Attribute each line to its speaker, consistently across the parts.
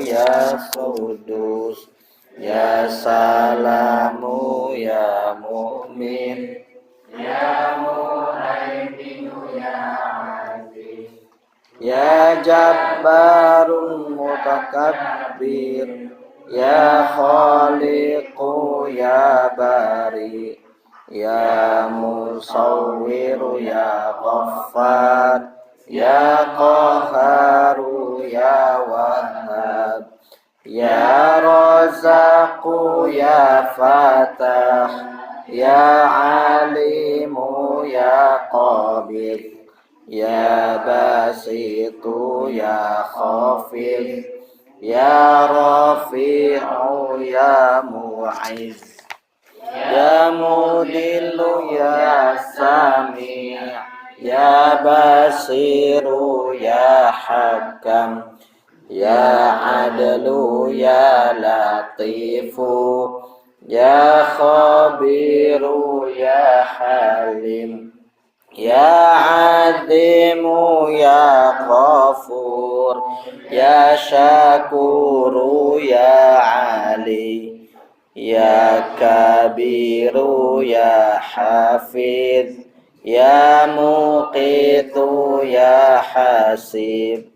Speaker 1: ya Qudus, ya Salamu ya Mu'min, ya Muhaiminu ya Aziz, ya Jabbarun Mutakabbir, ya Khaliqu ya Bari, ya Musawwiru ya Ghaffar, ya Qaharu ya Wahhab, ya Razaqu ya Fatah, ya Alimu ya Qabid, ya Basitu ya Khafid, ya Rafi'u ya Mu'izz, ya Mudillu ya Sami', ya Basiru ya Hakam, ya Adlu ya Latifu, ya Khabiru ya Halim, ya Azimu ya Ghafur, ya Syakuru ya Ali, ya Kabiru ya Hafiz, ya Muqitu ya Hasib,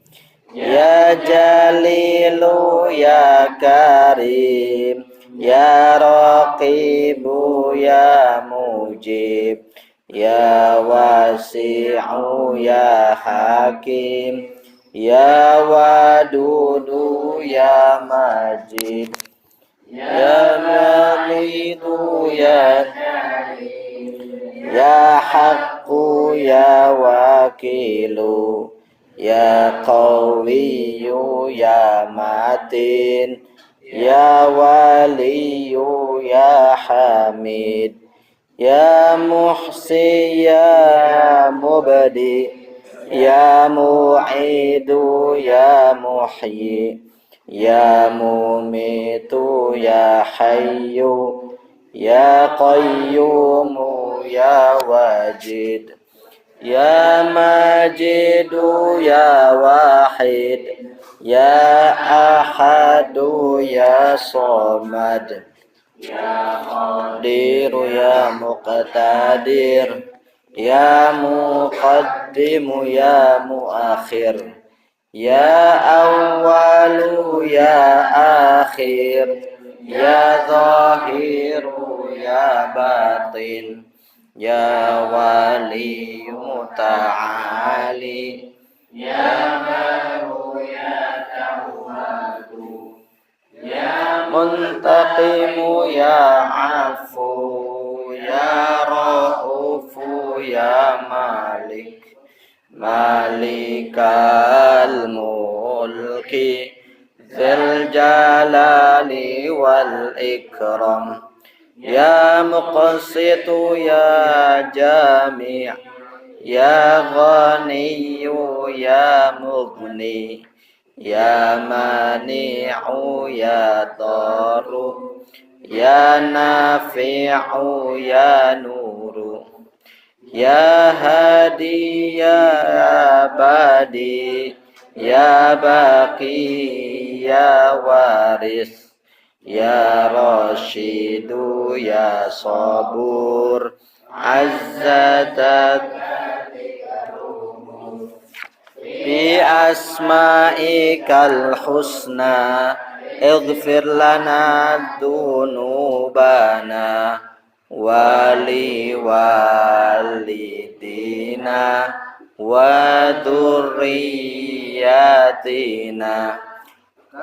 Speaker 1: ya Jalilu ya Karim, ya Raqibu ya Mujib, ya Wasi'u ya Hakim, ya Wadudu ya Majid, ya Malidu ya Karim, ya Haqqu ya Wakilu, ya Qawiyu ya Matin, ya Waliyu ya Hamid, ya Muhsi ya Mubdi, ya Mu'idu ya Muhyi, ya Mumitu ya Hayyu, ya Qayyumu ya Wajid, ya Majidu ya Wahid, ya Ahadu ya Somad, ya Qadiru ya Muqtadir, ya Muqaddimu ya Muakhir, ya Awwalu ya Akhir, ya Zahiru ya Batin, ya Wali Muta'ali, ya Baru ya Tawwadu, ya Muntaqimu ya Afu, ya Ra'ufu ya Malik, Malikal Mulki, Dzul Jalali wal Ikram, ya Muqsitu ya Jami', ya Ghaniyu ya Mughni, ya Mani'u ya Daru, ya Nafi'u ya Nuru, ya Hadi ya Abadi, ya Baqi ya Waris, ya Rashidu ya Sabur, Azzatat bi asma'ikal husna, ighfir lana dhunubana wali walidina wa dhurriyyatina,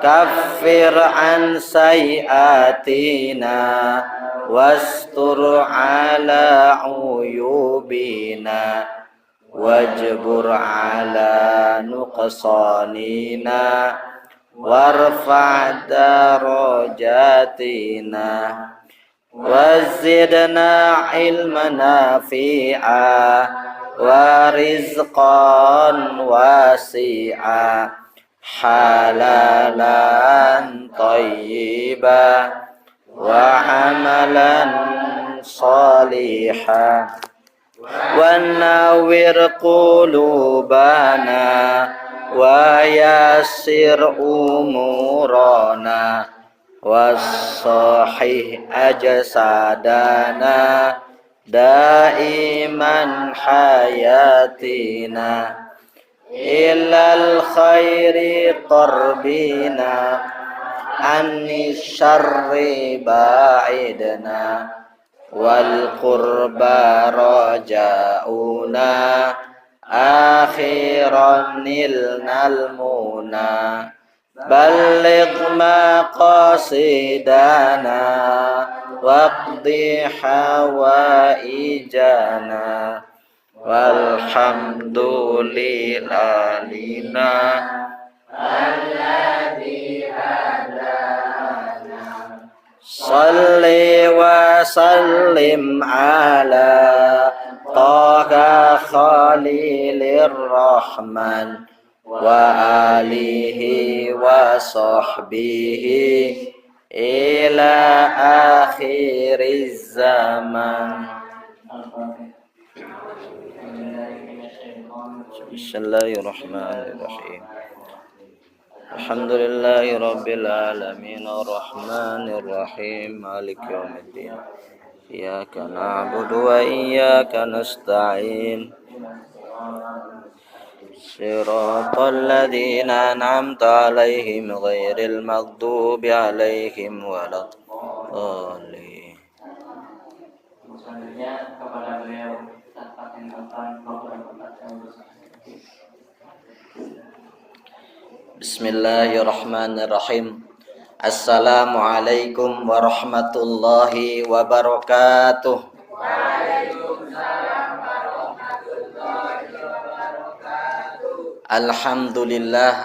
Speaker 1: kaffir an sayiatina wastur ala uyubina wajbur ala nuqsanina warfa' darajatina wazidna ilman nafi'a wa rizqan wasi'a halalan tayyiba wa amalan salihah wa nawwir qulubana ويسر أمورنا وصحح أجسادنا دائما حياتنا إلى الخير قربنا عن الشر باعدنا والقربى رجاؤنا آخرا نلنا المنى بلغ مقاصدنا واقض حوائجنا والحمد لله الذي هدانا صل وسلم على طه خليل الرحمن وآله وصحبه إلى آخر الزمان. بسم الله الرحمن الرحيم. الحمد لله رب العالمين الرحمن الرحيم مالك يوم الدين إياك نعبد وإياك نستعين صراط الذين أنعمت عليهم غير المغضوب عليهم ولا الضالين. Bismillahirrahmanirrahim. Assalamualaikum warahmatullahi wabarakatuh. Waalaikumsalam warahmatullahi wabarakatuh.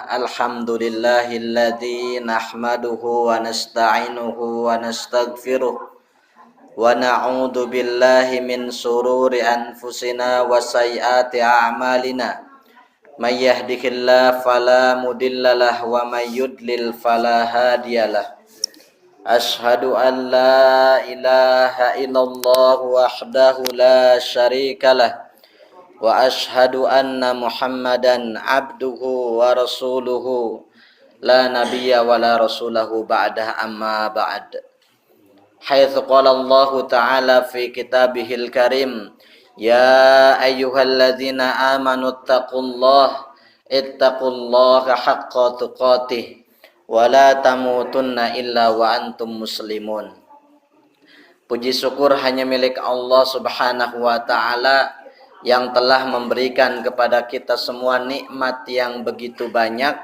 Speaker 1: Alhamdulillahilladzi nahmaduhu wa nasta'inuhu wa nastaghfiruh wa na'udzu billahi min sururi anfusina wa sayyiati a'malina. May yahdihillahu fala mudhillalah wa may yudlil fala hadiyalah. Asyhadu an la ilaha illallah wahdahu la syarikalah wa asyhadu anna Muhammadan abduhu wa rasuluhu la nabiyya wa la rasulahu ba'dah amma ba'd. Haitsu qala Allah ta'ala fi kitabihil karim ya ayyuhalladzina amanu ittaqullaha haqqa tuqatih wa la tamutunna illa wa antum muslimun. Puji syukur hanya milik Allah Subhanahu wa taala yang telah memberikan kepada kita semua nikmat yang begitu banyak,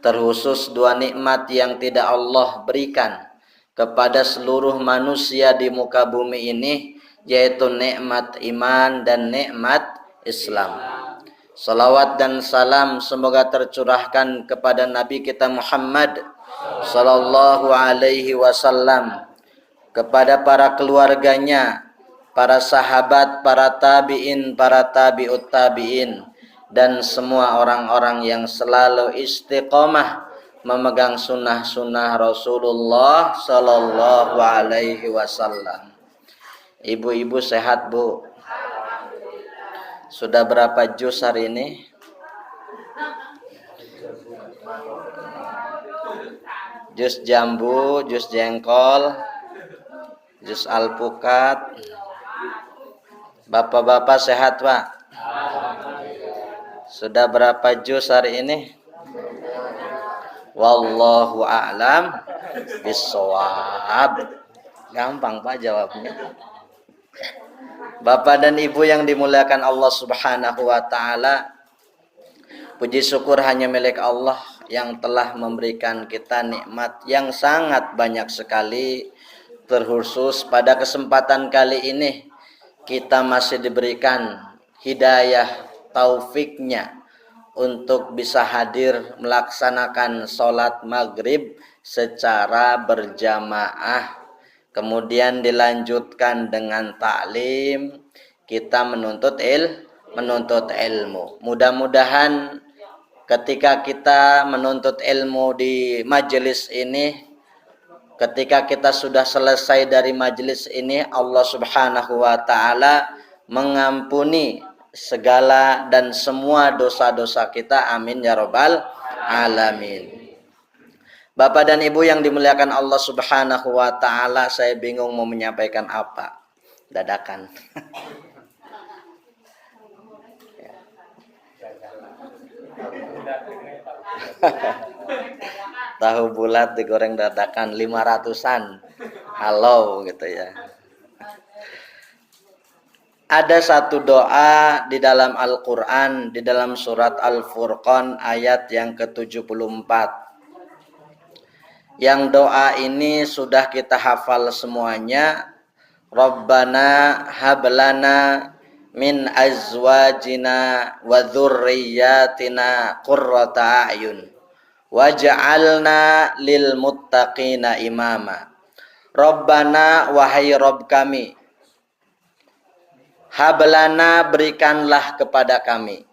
Speaker 1: terkhusus dua nikmat yang tidak Allah berikan kepada seluruh manusia di muka bumi ini, yaitu nikmat iman dan nikmat Islam. Salawat dan salam semoga tercurahkan kepada Nabi kita Muhammad sallallahu alaihi wasallam, kepada para keluarganya, para sahabat, para tabi'in, para tabi'ut tabi'in, dan semua orang-orang yang selalu istiqomah memegang sunnah-sunnah Rasulullah sallallahu alaihi wasallam. Ibu-ibu sehat, Bu? Sudah berapa juz hari ini? Juz jambu, juz jengkol, juz alpukat. Bapak-bapak sehat, Pak? Sudah berapa juz hari ini? Wallahu a'lam bissawab. Gampang, Pak, jawabnya. Bapak dan Ibu yang dimuliakan Allah Subhanahu wa taala, puji syukur hanya milik Allah yang telah memberikan kita nikmat yang sangat banyak sekali. Terkhusus pada kesempatan kali ini kita masih diberikan hidayah taufiknya untuk bisa hadir melaksanakan sholat maghrib secara berjamaah. Kemudian dilanjutkan dengan taklim, kita menuntut ilmu. Mudah-mudahan ketika kita menuntut ilmu di majelis ini, ketika kita sudah selesai dari majelis ini, Allah Subhanahu wa taala mengampuni segala dan semua dosa-dosa kita. Amin ya rabbal alamin. Bapak dan Ibu yang dimuliakan Allah Subhanahu wa taala, saya bingung mau menyampaikan apa. Dadakan. Tahu bulat digoreng dadakan 500-an. Halo gitu ya. Ada satu doa di dalam Al-Qur'an, di dalam surat Al-Furqan ayat yang ke-74. Yang doa ini sudah kita hafal semuanya. Rabbana hablana min azwajina wa dzurriyyatina qurrata a'yun waj'alna lil muttaqina imama. Rabbana, wahai Rabb kami, hablana, berikanlah kepada kami,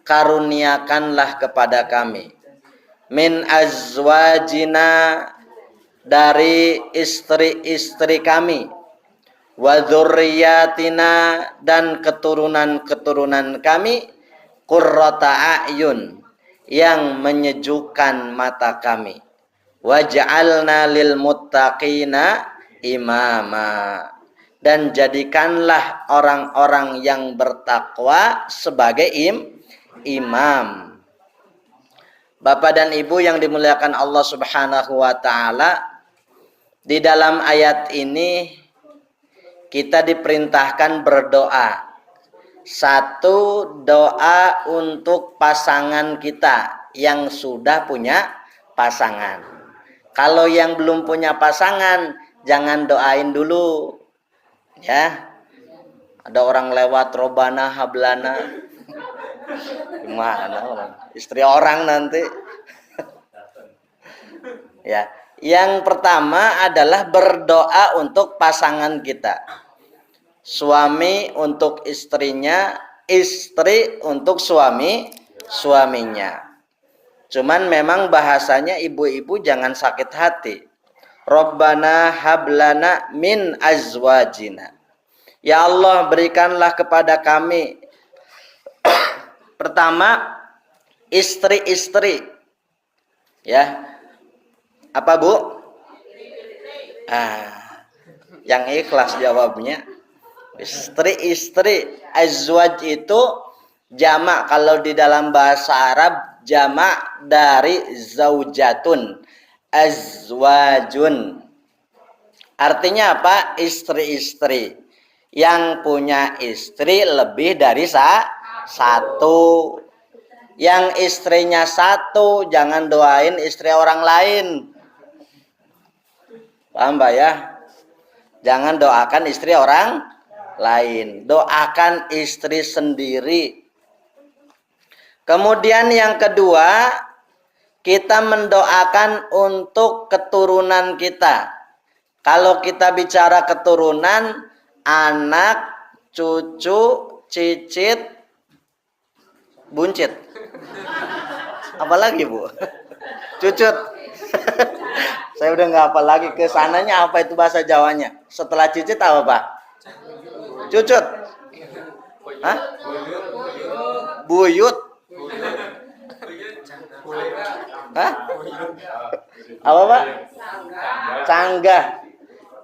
Speaker 1: karuniakanlah kepada kami, min azwajina, dari istri-istri kami, wa dzurriyyatina, dan keturunan-keturunan kami, qurrata a'yun, yang menyejukkan mata kami, waj'alna lil muttaqina imama, dan jadikanlah orang-orang yang bertakwa sebagai imam. Bapak dan Ibu yang dimuliakan Allah Subhanahu wa taala, di dalam ayat ini kita diperintahkan berdoa. Satu, doa untuk pasangan kita yang sudah punya pasangan. Kalau yang belum punya pasangan, jangan doain dulu. Ya. Ada orang lewat, Robana hablana. Gimana orang? Istri orang nanti. Ya. Yang pertama adalah berdoa untuk pasangan kita. Suami untuk istrinya, istri untuk suaminya. Cuman memang bahasanya ibu-ibu jangan sakit hati. Rabbana hablana min azwajina. Ya Allah, berikanlah kepada kami pertama istri-istri. Ya. Apa Bu? Yang ikhlas jawabnya. Istri-istri. Azwaj itu jamak, kalau di dalam bahasa Arab jamak dari zaujatun, azwajun. Artinya apa? Istri-istri. Yang punya istri lebih dari satu. Yang istrinya satu, jangan doain istri orang lain. Paham Mbak ya? Jangan doakan istri orang lain, doakan istri sendiri. Kemudian yang kedua, kita mendoakan untuk keturunan kita. Kalau kita bicara keturunan, anak, cucu, cicit, buncit. Apalagi Bu? Cucut. Saya udah nggak apa lagi, kesananya apa itu bahasa Jawanya. Setelah cicit apa Pak? Cucut. Hah? Buyut. Hah? Apa Pak? Canggah.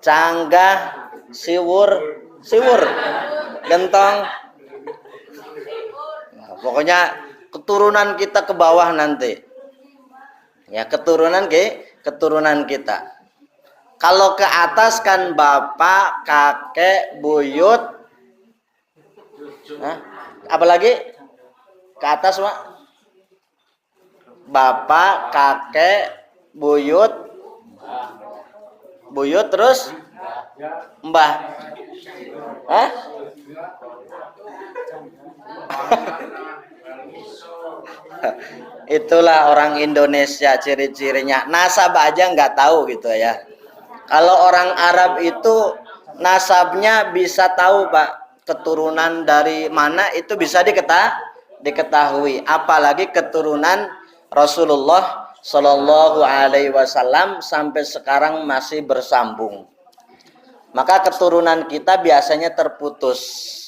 Speaker 1: Canggah, siwur, gentong. Nah, pokoknya keturunan kita ke bawah nanti. Ya, keturunan kita. Kalau ke atas kan bapak, kakek, buyut. Nah, apalagi ke atas Pak? Bapak, kakek, buyut, terus mbah. Hah? Itulah orang Indonesia, ciri-cirinya. Nasab aja nggak tahu gitu ya. Kalau orang Arab itu nasabnya bisa tahu Pak, keturunan dari mana itu bisa diketahui. Apalagi keturunan Rasulullah Shallallahu Alaihi Wasallam sampai sekarang masih bersambung. Maka keturunan kita biasanya terputus.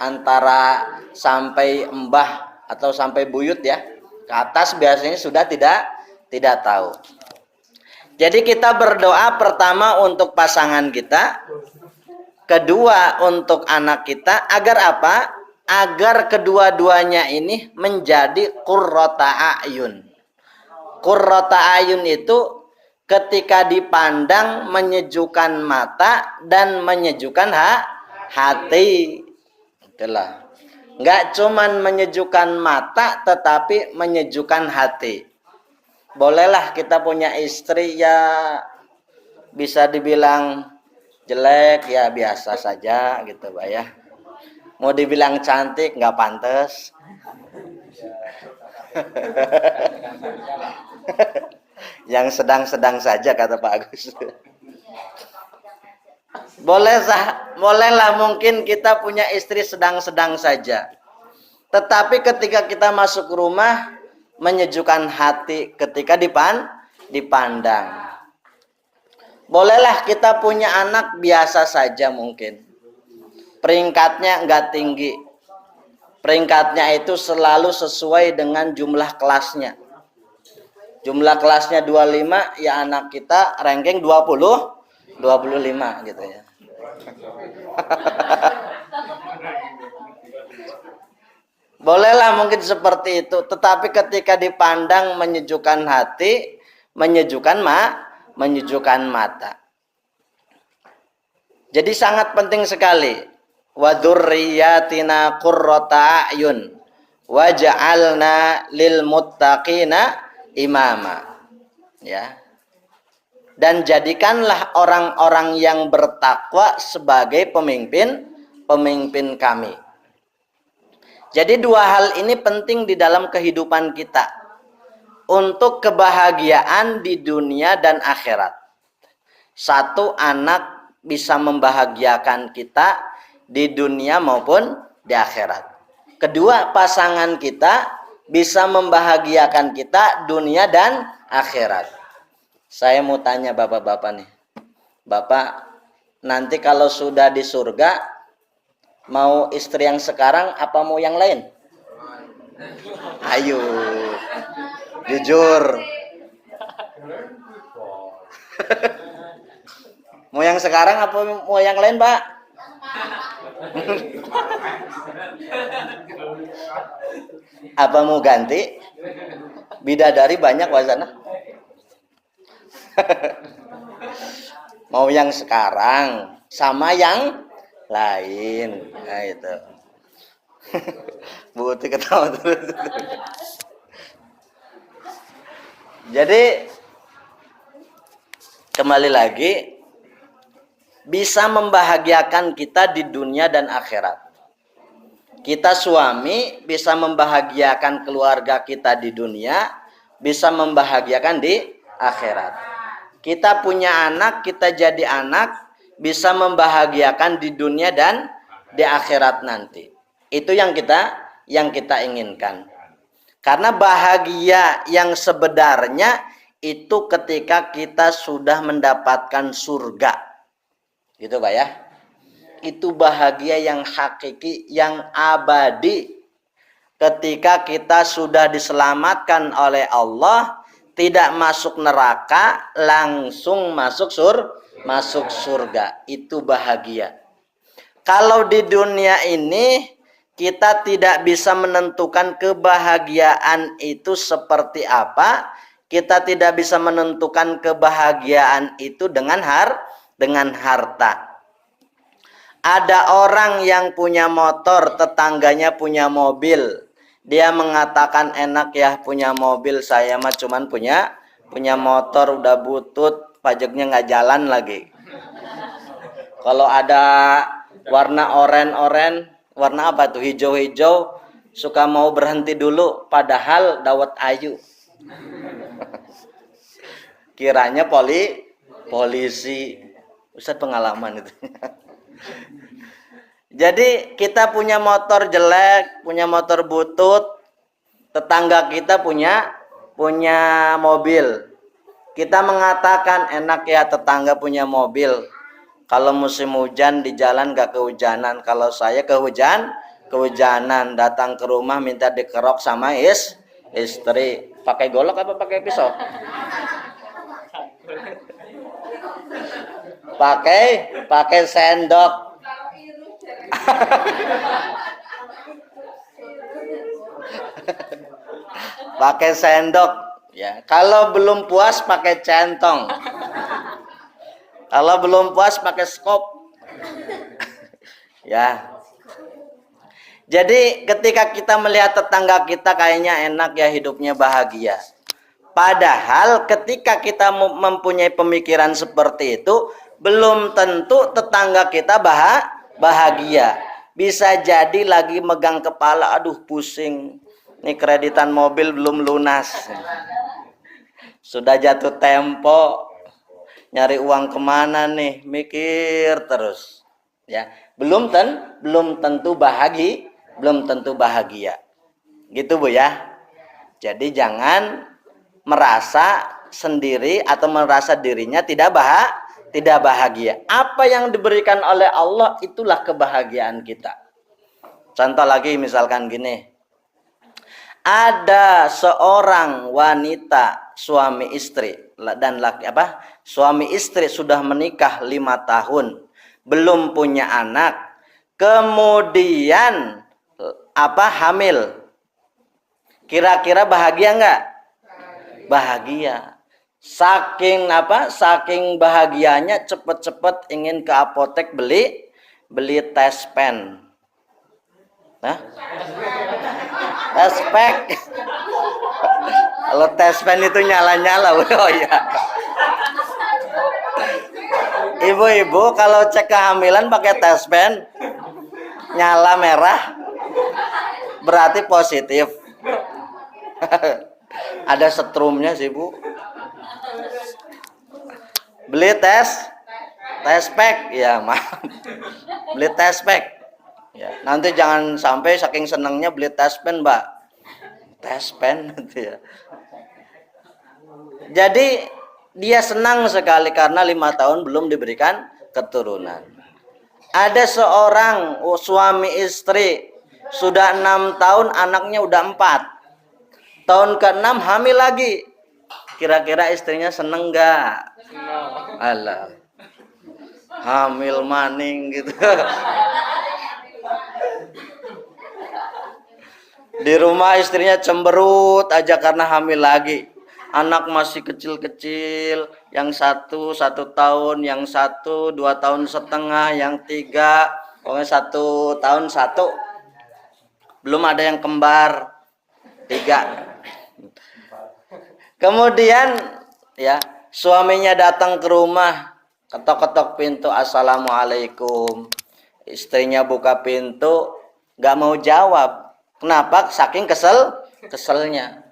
Speaker 1: antara sampai mbah atau sampai buyut ya. Ke atas biasanya sudah tidak tahu. Jadi kita berdoa pertama untuk pasangan kita, kedua untuk anak kita, agar apa? Agar kedua-duanya ini menjadi qurrata a'yun. Qurrata a'yun itu ketika dipandang menyejukkan mata dan menyejukkan hati. Itulah. Enggak cuman menyejukkan mata tetapi menyejukkan hati. Bolehlah kita punya istri ya bisa dibilang jelek ya biasa saja gitu Pak ya. Mau dibilang cantik nggak pantas. Yang sedang-sedang saja kata Pak Agus. Bolehlah mungkin kita punya istri sedang-sedang saja. Tetapi ketika kita masuk rumah menyejukkan hati ketika dipandang. Bolehlah kita punya anak biasa saja mungkin. Peringkatnya enggak tinggi. Peringkatnya itu selalu sesuai dengan jumlah kelasnya. Jumlah kelasnya 25, ya anak kita ranking 25 gitu ya. Bolehlah mungkin seperti itu, tetapi ketika dipandang menyejukkan hati, menyejukkan mata. Jadi sangat penting sekali. Wa dzurriyyatina qurrata a'yun waj'alna lil muttaqina imama. Ya. Dan jadikanlah orang-orang yang bertakwa sebagai pemimpin kami. Jadi dua hal ini penting di dalam kehidupan kita untuk kebahagiaan di dunia dan akhirat. Satu, anak bisa membahagiakan kita di dunia maupun di akhirat. Kedua, pasangan kita bisa membahagiakan kita dunia dan akhirat. Saya mau tanya bapak-bapak nih. Bapak, nanti kalau sudah di surga, mau istri yang sekarang apa mau yang lain? Ayo, jujur. Mau yang sekarang apa mau yang lain, Pak? Apa mau ganti? Bidadari banyak wazana. Mau yang sekarang sama yang lain. Nah itu. Bu Uti ketawa terus. Jadi kembali lagi, bisa membahagiakan kita di dunia dan akhirat. Kita suami bisa membahagiakan keluarga kita di dunia, bisa membahagiakan di akhirat. Kita punya anak, kita jadi anak, bisa membahagiakan di dunia dan di akhirat nanti. Itu yang kita inginkan. Karena bahagia yang sebenarnya itu ketika kita sudah mendapatkan surga. Gitu Pak ya. Itu bahagia yang hakiki, yang abadi. Ketika kita sudah diselamatkan oleh Allah, tidak masuk neraka, langsung masuk surga. Itu bahagia. Kalau di dunia ini kita tidak bisa menentukan kebahagiaan itu seperti apa, kita tidak bisa menentukan kebahagiaan itu dengan harta. Ada orang yang punya motor, tetangganya punya mobil. Dia mengatakan enak ya punya mobil, saya mah cuman punya motor udah butut, pajaknya nggak jalan lagi. Kalau ada warna oren, warna apa tuh, hijau-hijau, suka mau berhenti dulu, padahal dawet ayu. Kiranya polisi. Ustaz pengalaman itu. Jadi kita punya motor jelek, punya motor butut, tetangga kita punya mobil. Kita mengatakan enak ya tetangga punya mobil. Kalau musim hujan di jalan gak kehujanan. Kalau saya kehujanan. Datang ke rumah minta dikerok sama istri. Pakai golok apa pakai pisau? Pakai sendok. Pakai sendok ya. Kalau belum puas pakai centong. Kalau belum puas pakai skop. Ya. Jadi ketika kita melihat tetangga kita kayaknya enak ya, hidupnya bahagia. Padahal ketika kita mempunyai pemikiran seperti itu, belum tentu tetangga kita bahagia. Bisa jadi lagi megang kepala, aduh pusing. Nih kreditan mobil belum lunas. Sudah jatuh tempo. Nyari uang kemana nih? Mikir terus. Ya, belum tentu bahagia. Gitu Bu ya. Jadi jangan merasa sendiri atau merasa dirinya tidak bahagia. Apa yang diberikan oleh Allah itulah kebahagiaan kita. Contoh lagi misalkan gini. Ada seorang wanita suami istri dan suami istri sudah menikah 5 tahun, belum punya anak, kemudian hamil. Kira-kira bahagia enggak? Bahagia. Saking bahagianya cepet-cepet ingin ke apotek beli tes pen. Nah, tes pack. Kalau tes pen itu nyala-nyala, oh ya. Ibu-ibu kalau cek kehamilan pakai tes pen nyala merah berarti positif. Ada setrumnya sih Bu. Beli tes pack ya, maaf. Beli tes pack. Ya, nanti jangan sampai saking senangnya beli tes pen, Mbak. Tes pen gitu ya. Jadi dia senang sekali karena 5 tahun belum diberikan keturunan. Ada seorang suami istri sudah 6 tahun anaknya udah 4. Tahun ke-6 hamil lagi. Kira-kira istrinya seneng gak? Alah. Hamil maning gitu. Di rumah istrinya cemberut aja karena hamil lagi. Anak masih kecil-kecil, yang 1 tahun, yang 1 2 tahun setengah, yang 3 pokoknya 1 tahun 1. Belum ada yang kembar 3. Kemudian ya, suaminya datang ke rumah, ketok-ketok pintu, assalamualaikum. Istrinya buka pintu, gak mau jawab. Kenapa? Saking keselnya.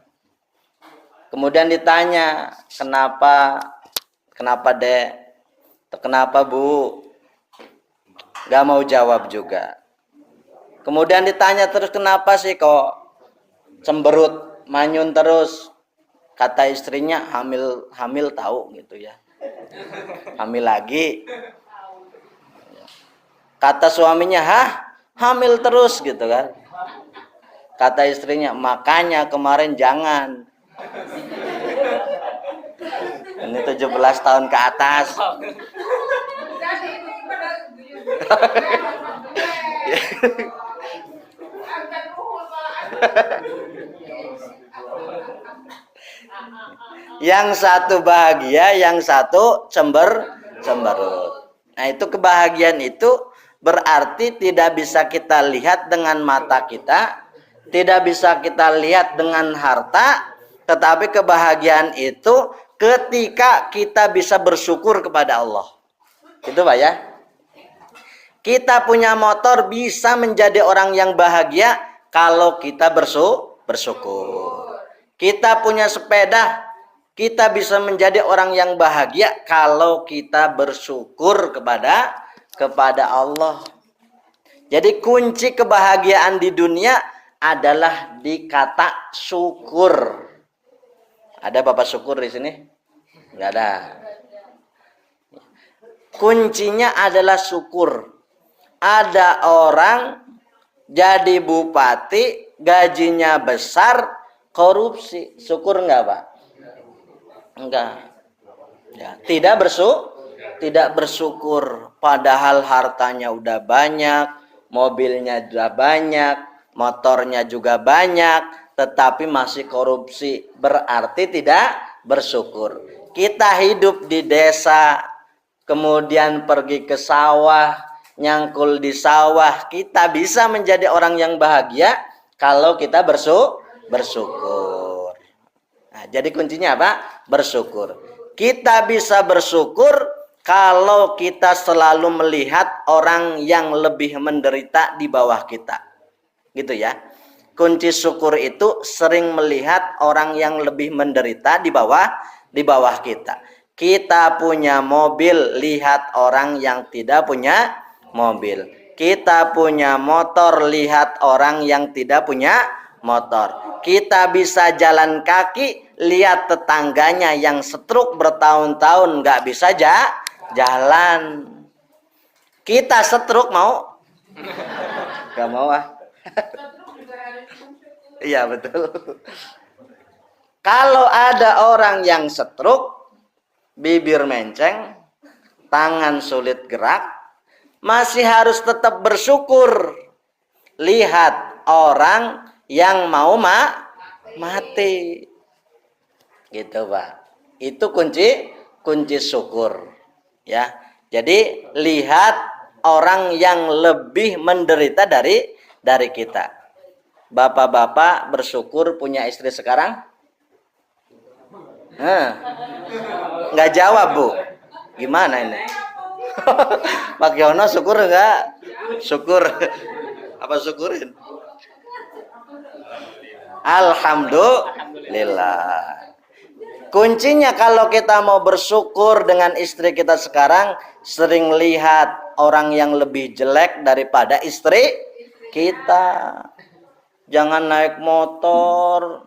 Speaker 1: Kemudian ditanya, kenapa Dek? Kenapa Bu? Gak mau jawab juga. Kemudian ditanya terus, kenapa sih kok cemberut, manyun terus? Kata istrinya, hamil tahu gitu ya. Hamil lagi. Kata suaminya, hamil terus gitu kan. Kata istrinya, makanya kemarin jangan. Ini 17 tahun ke atas. Yang satu bahagia, yang satu cemberut. Nah, itu kebahagiaan itu berarti tidak bisa kita lihat dengan mata kita, tidak bisa kita lihat dengan harta, tetapi kebahagiaan itu ketika kita bisa bersyukur kepada Allah. Itu Pak ya. Kita punya motor bisa menjadi orang yang bahagia kalau kita bersyukur. Kita punya sepeda, kita bisa menjadi orang yang bahagia kalau kita bersyukur kepada Allah. Jadi kunci kebahagiaan di dunia adalah di kata syukur. Ada Bapak syukur di sini? Enggak ada. Kuncinya adalah syukur. Ada orang jadi bupati, gajinya besar, korupsi. Syukur enggak, Pak? Enggak. Ya, tidak bersyukur. Padahal hartanya udah banyak, mobilnya udah banyak, motornya juga banyak, tetapi masih korupsi. Berarti tidak bersyukur. Kita hidup di desa, kemudian pergi ke sawah, nyangkul di sawah, kita bisa menjadi orang yang bahagia kalau kita bersyukur. Nah, jadi kuncinya apa? Bersyukur. Kita bisa bersyukur kalau kita selalu melihat orang yang lebih menderita di bawah kita. Gitu ya. Kunci syukur itu sering melihat orang yang lebih menderita di bawah kita. Kita punya mobil, lihat orang yang tidak punya mobil. Kita punya motor, lihat orang yang tidak punya motor. Kita bisa jalan kaki, lihat tetangganya yang stroke bertahun-tahun nggak bisa jalan. Kita stroke mau? Gak mau ah. Iya betul. Kalau ada orang yang stroke, bibir menceng, tangan sulit gerak, masih harus tetap bersyukur. Lihat orang yang mau mati. Gitu, Pak. Itu kunci syukur. Ya. Jadi lihat orang yang lebih menderita dari kita. Bapak-bapak bersyukur punya istri sekarang? Nggak jawab, Bu. Gimana ini? Pak Yono syukur nggak? Syukur. Apa syukurin? Alhamdulillah. Kuncinya kalau kita mau bersyukur dengan istri kita sekarang, sering lihat orang yang lebih jelek daripada istri kita. Jangan naik motor,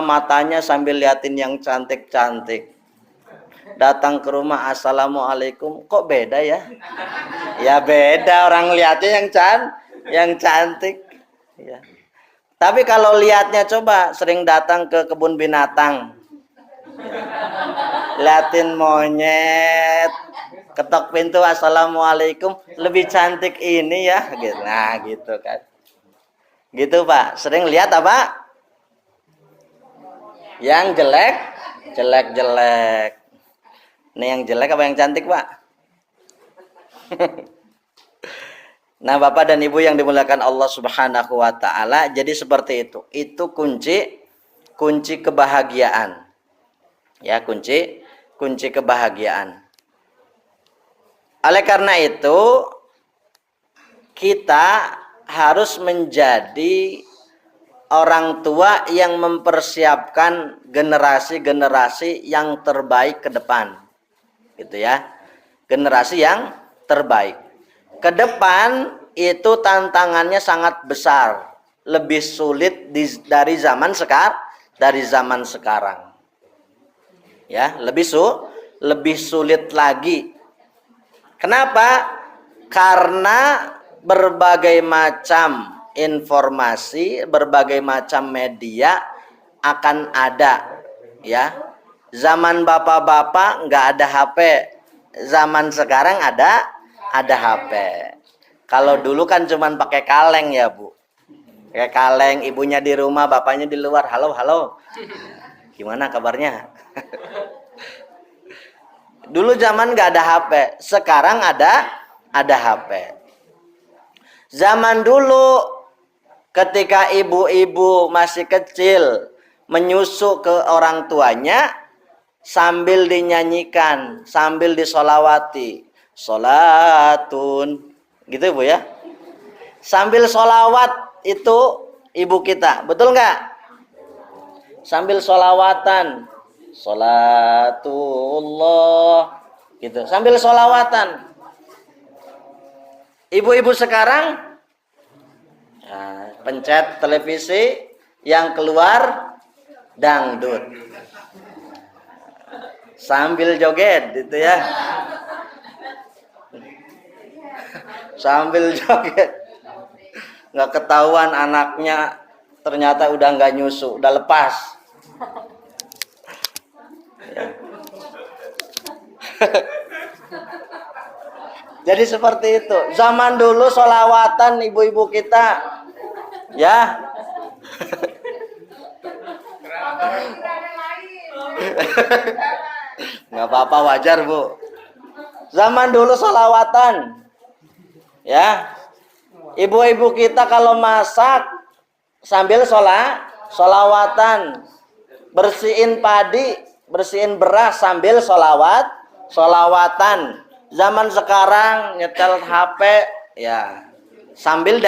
Speaker 1: matanya sambil liatin yang cantik-cantik. Datang ke rumah, assalamualaikum, kok beda ya? Ya beda, orang lihatnya yang cantik. Ya. Tapi kalau lihatnya coba sering datang ke kebun binatang, liatin monyet, ketok pintu, assalamualaikum, lebih cantik ini ya. Nah gitu kan. Gitu Pak, sering lihat apa? Yang jelek. Ini yang jelek apa yang cantik, Pak? Nah, Bapak dan Ibu yang dimuliakan Allah Subhanahu wa taala, jadi seperti itu. Itu kunci kebahagiaan. Ya, kunci kebahagiaan. Oleh karena itu, kita harus menjadi orang tua yang mempersiapkan generasi-generasi yang terbaik ke depan. Gitu ya. Generasi yang terbaik. Ke depan itu tantangannya sangat besar. Lebih sulit dari zaman sekarang. Ya, lebih sulit lagi. Kenapa? Karena berbagai macam informasi, berbagai macam media akan ada, ya. Zaman bapak-bapak nggak ada HP, zaman sekarang ada HP. Kalau dulu kan cuman pakai kaleng ya, Bu. Pakai kaleng, ibunya di rumah, bapaknya di luar. Halo. Gimana kabarnya? Dulu zaman nggak ada HP, sekarang ada HP. Zaman dulu ketika ibu-ibu masih kecil menyusu ke orang tuanya sambil dinyanyikan, sambil disolawati. Sholatun. Gitu Ibu ya. Sambil sholawat itu ibu kita. Betul nggak? Sambil sholawatan. Sholatullah. Gitu. Sambil sholawatan. Ibu-ibu sekarang pencet televisi, yang keluar dangdut sambil joget gitu ya. sambil joget. Nggak ketahuan anaknya ternyata udah nggak nyusu, udah lepas. Ya. Jadi seperti itu. Zaman dulu sholawatan ibu-ibu kita, ya. Nggak apa-apa, wajar Bu. Zaman dulu sholawatan, ya. Ibu-ibu kita kalau masak sambil sholawatan, bersihin padi, bersihin beras sambil sholawatan. Zaman sekarang nyetel HP, ya sambil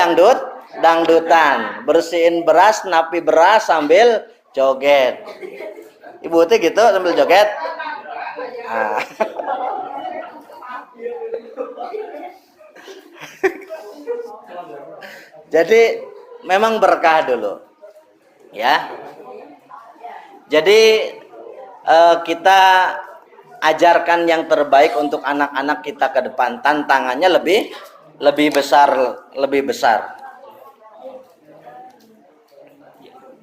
Speaker 1: dangdutan, bersihin beras, napi beras sambil joget. Ibu teh gitu sambil joget. Nah. Jadi memang berkah dulu, ya. Jadi kita ajarkan yang terbaik untuk anak-anak kita ke depan. Tantangannya lebih besar.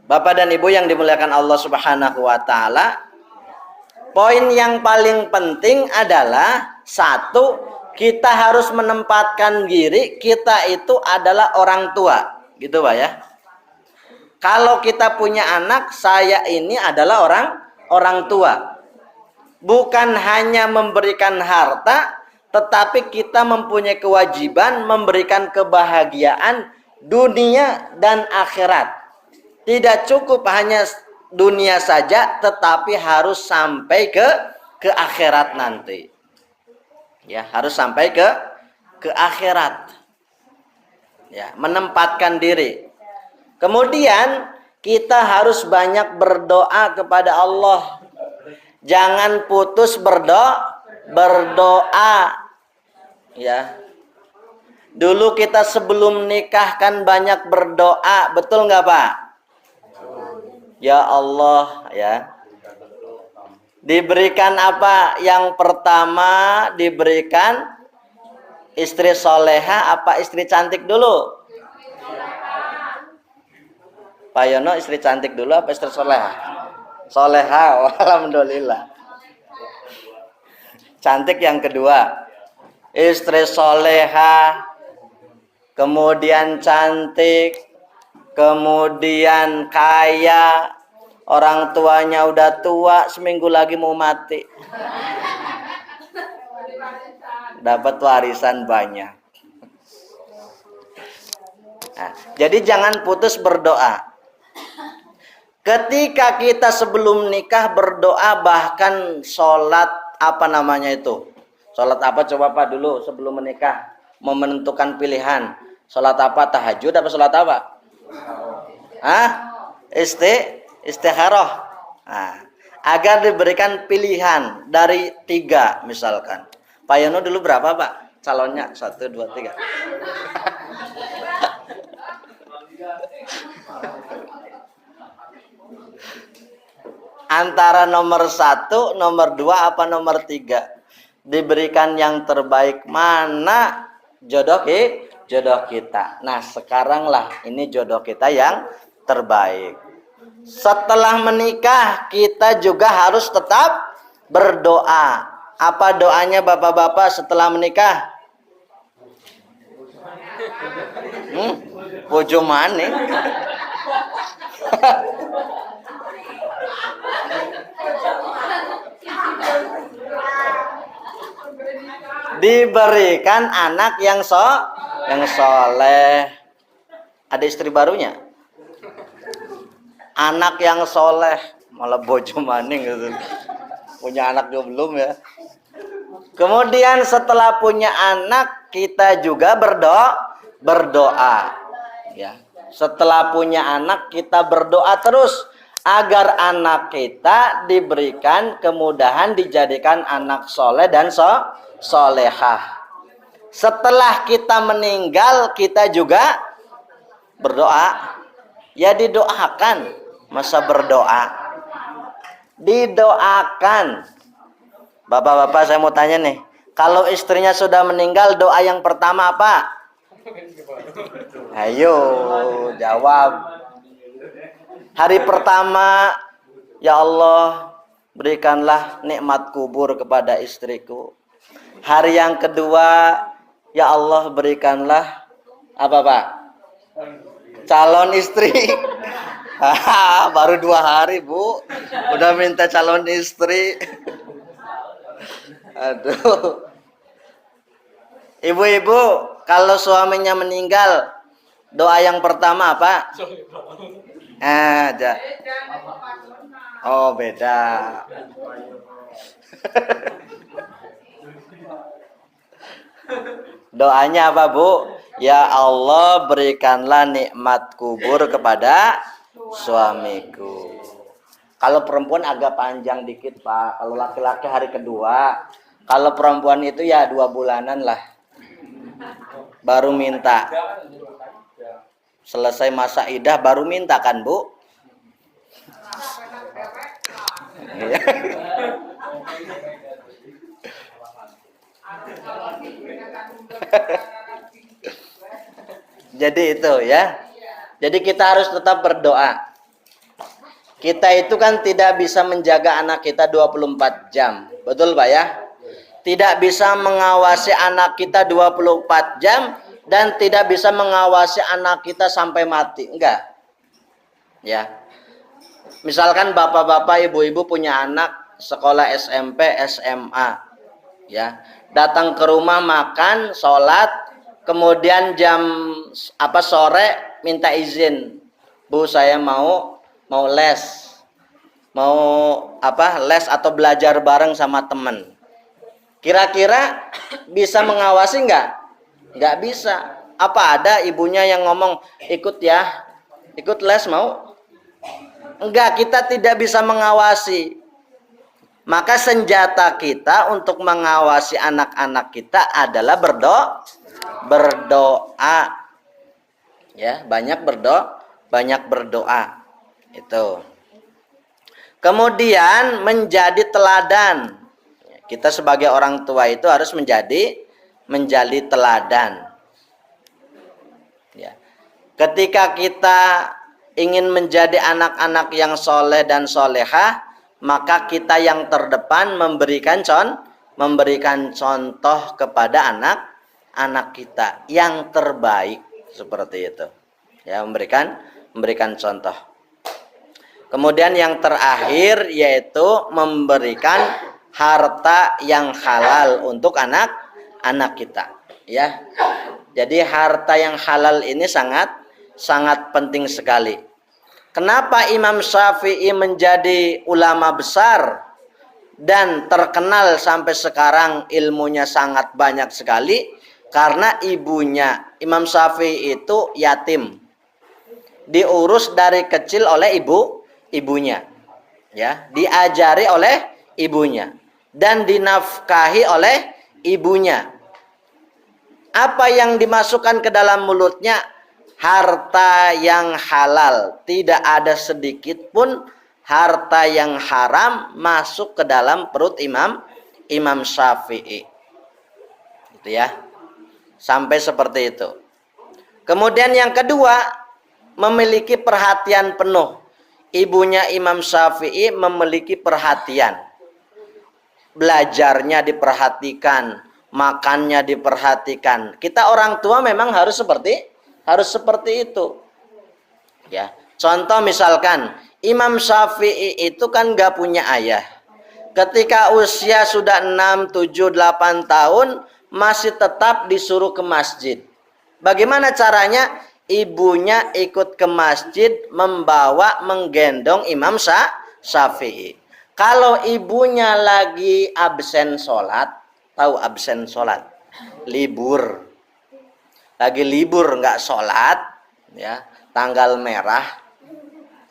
Speaker 1: Bapak dan Ibu yang dimuliakan Allah Subhanahu wa taala, poin yang paling penting adalah satu, kita harus menempatkan diri kita itu adalah orang tua, gitu Pak ya. Kalau kita punya anak, saya ini adalah orang tua. Bukan hanya memberikan harta, tetapi kita mempunyai kewajiban memberikan kebahagiaan dunia dan akhirat. Tidak cukup hanya dunia saja, tetapi harus sampai ke akhirat nanti. Ya, harus sampai ke akhirat. Ya, menempatkan diri. Kemudian kita harus banyak berdoa kepada Allah. Jangan putus berdoa. Ya. Dulu kita sebelum nikah kan banyak berdoa, betul nggak Pak? Ya Allah, ya. Diberikan apa? Yang pertama diberikan istri soleha apa istri cantik dulu? Pak Yono istri cantik dulu apa istri soleha? Soleha, alhamdulillah. Cantik yang kedua. Istri soleha, kemudian cantik, kemudian kaya. Orang tuanya udah tua, seminggu lagi mau mati. Dapat warisan banyak. Nah, jadi jangan putus berdoa. Ketika kita sebelum nikah berdoa, bahkan sholat apa namanya itu? Sholat apa coba Pak dulu sebelum menikah? Mau menentukan pilihan. Sholat apa? Tahajud apa sholat apa? Hah? Istikharah. Nah, agar diberikan pilihan dari 3 misalkan. Pak Yono dulu berapa Pak? Calonnya 1, 2, 3. Antara nomor 1, nomor 2 apa nomor 3? Diberikan yang terbaik mana jodoh kita. Nah sekaranglah ini jodoh kita yang terbaik. Setelah menikah kita juga harus tetap berdoa. Apa doanya bapak-bapak setelah menikah? Bojo maning. Diberikan anak yang soleh. Ada istri barunya? Anak yang soleh, malah bojo maning gitu. Punya anak juga belum ya. Kemudian setelah punya anak kita juga berdoa. Ya. Setelah punya anak kita berdoa terus agar anak kita diberikan kemudahan dijadikan anak soleh dan solehah. Setelah kita meninggal kita juga berdoa. Ya didoakan. Masa berdoa? Didoakan. Bapak-bapak saya mau tanya nih. Kalau istrinya sudah meninggal doa yang pertama apa? Ayo jawab. Hari pertama, ya Allah, berikanlah nikmat kubur kepada istriku. Hari yang kedua, ya Allah, berikanlah apa Pak? Calon istri. Baru 2 hari Bu, udah minta calon istri. Aduh. Ibu-ibu, kalau suaminya meninggal, doa yang pertama apa? Aja. Oh, beda. Doanya apa, Bu? Ya Allah, berikanlah nikmat kubur kepada suamiku. Kalau perempuan agak panjang dikit, Pak. Kalau laki-laki hari kedua. Kalau perempuan itu ya 2 bulanan lah. Baru minta. Selesai masa idah baru minta kan, Bu? Jadi itu ya. Jadi kita harus tetap berdoa. Kita itu kan tidak bisa menjaga anak kita 24 jam. Betul Pak ya? Tidak bisa mengawasi anak kita 24 jam dan tidak bisa mengawasi anak kita sampai mati. Enggak. Ya. Misalkan bapak-bapak, ibu-ibu punya anak sekolah SMP, SMA. Ya. Datang ke rumah makan, sholat, kemudian jam sore minta izin. Bu, saya mau les. Mau les atau belajar bareng sama teman. Kira-kira bisa mengawasi enggak? Enggak bisa. Apa ada ibunya yang ngomong, ikut ya, ikut les mau? Enggak, kita tidak bisa mengawasi. Maka senjata kita untuk mengawasi anak-anak kita adalah berdoa. Ya, banyak berdoa. Itu. Kemudian menjadi teladan. Kita sebagai orang tua itu harus menjadi teladan. Ya. Ketika kita ingin menjadi anak-anak yang soleh dan solehah, maka kita yang terdepan memberikan contoh kepada anak-anak kita yang terbaik seperti itu. Ya, memberikan contoh. Kemudian yang terakhir yaitu memberikan harta yang halal untuk anak-anak kita, ya. Jadi harta yang halal ini sangat penting sekali. Kenapa Imam Syafi'i menjadi ulama besar dan terkenal sampai sekarang, ilmunya sangat banyak sekali? Karena ibunya Imam Syafi'i itu yatim. Diurus dari kecil oleh ibunya. Ya, diajari oleh ibunya dan dinafkahi oleh ibunya. Apa yang dimasukkan ke dalam mulutnya? Harta yang halal. Tidak ada sedikit pun harta yang haram masuk ke dalam perut Imam Syafi'i. Gitu ya. Sampai seperti itu. Kemudian yang kedua, memiliki perhatian penuh. Ibunya Imam Syafi'i memiliki perhatian. Belajarnya diperhatikan, makannya diperhatikan. Kita orang tua memang harus seperti itu. Ya. Contoh misalkan Imam Syafi'i itu kan gak punya ayah. Ketika usia sudah 6, 7, 8 tahun masih tetap disuruh ke masjid. Bagaimana caranya? Ibunya ikut ke masjid menggendong Imam Syafi'i. Kalau ibunya lagi absen sholat, tahu absen sholat? Libur. Lagi libur nggak sholat, ya, tanggal merah,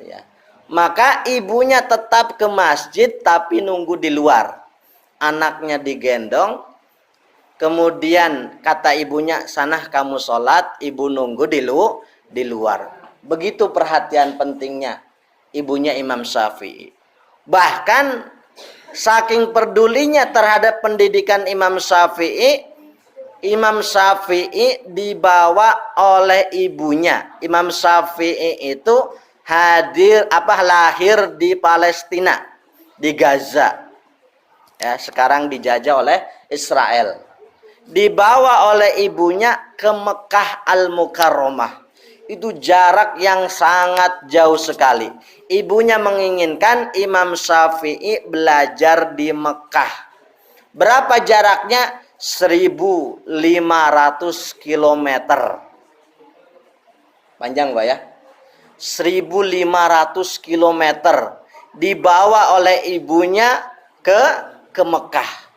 Speaker 1: ya. Maka ibunya tetap ke masjid tapi nunggu di luar. Anaknya digendong, kemudian kata ibunya, sana kamu sholat, ibu nunggu di luar. Begitu perhatian pentingnya ibunya Imam Syafi'i. Bahkan saking pedulinya terhadap pendidikan Imam Syafi'i, Imam Syafi'i dibawa oleh ibunya. Imam Syafi'i itu lahir di Palestina, di Gaza. Ya, sekarang dijajah oleh Israel. Dibawa oleh ibunya ke Mekah Al-Mukarramah. Itu jarak yang sangat jauh sekali. Ibunya menginginkan Imam Syafi'i belajar di Mekah. Berapa jaraknya? 1.500 kilometer. Panjang, Pak ya? 1.500 kilometer dibawa oleh ibunya ke Mekah.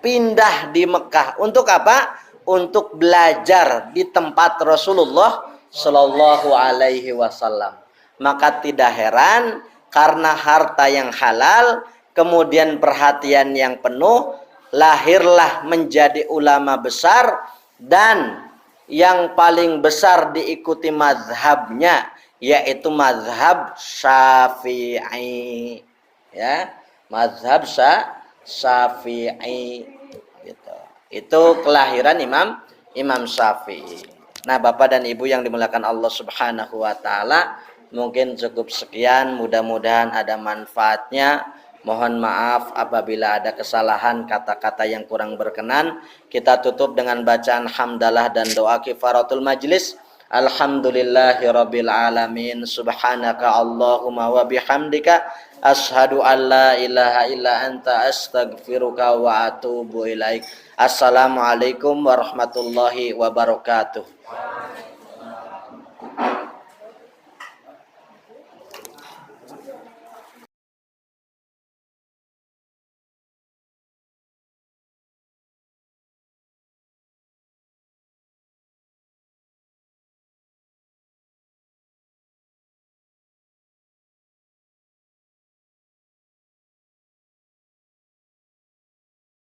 Speaker 1: Pindah di Mekah. Untuk apa? Untuk belajar di tempat Rasulullah Shallallahu Alaihi Wasallam. Maka tidak heran karena harta yang halal, kemudian perhatian yang penuh, lahirlah menjadi ulama besar, dan yang paling besar diikuti mazhabnya yaitu mazhab Syafi'i. Ya, mazhab Syafi'i gitu. Itu kelahiran Imam Syafi'i. Nah, Bapak dan Ibu yang dimuliakan Allah Subhanahu wa taala, mungkin cukup sekian, mudah-mudahan ada manfaatnya. Mohon maaf apabila ada kesalahan, kata-kata yang kurang berkenan. Kita tutup dengan bacaan hamdalah dan doa kifaratul majlis. Alhamdulillahirabbil alamin. Subhanaka Allahumma wa bihamdika asyhadu an la ilaha illa anta astaghfiruka wa atubu ilaik. Assalamualaikum warahmatullahi wabarakatuh.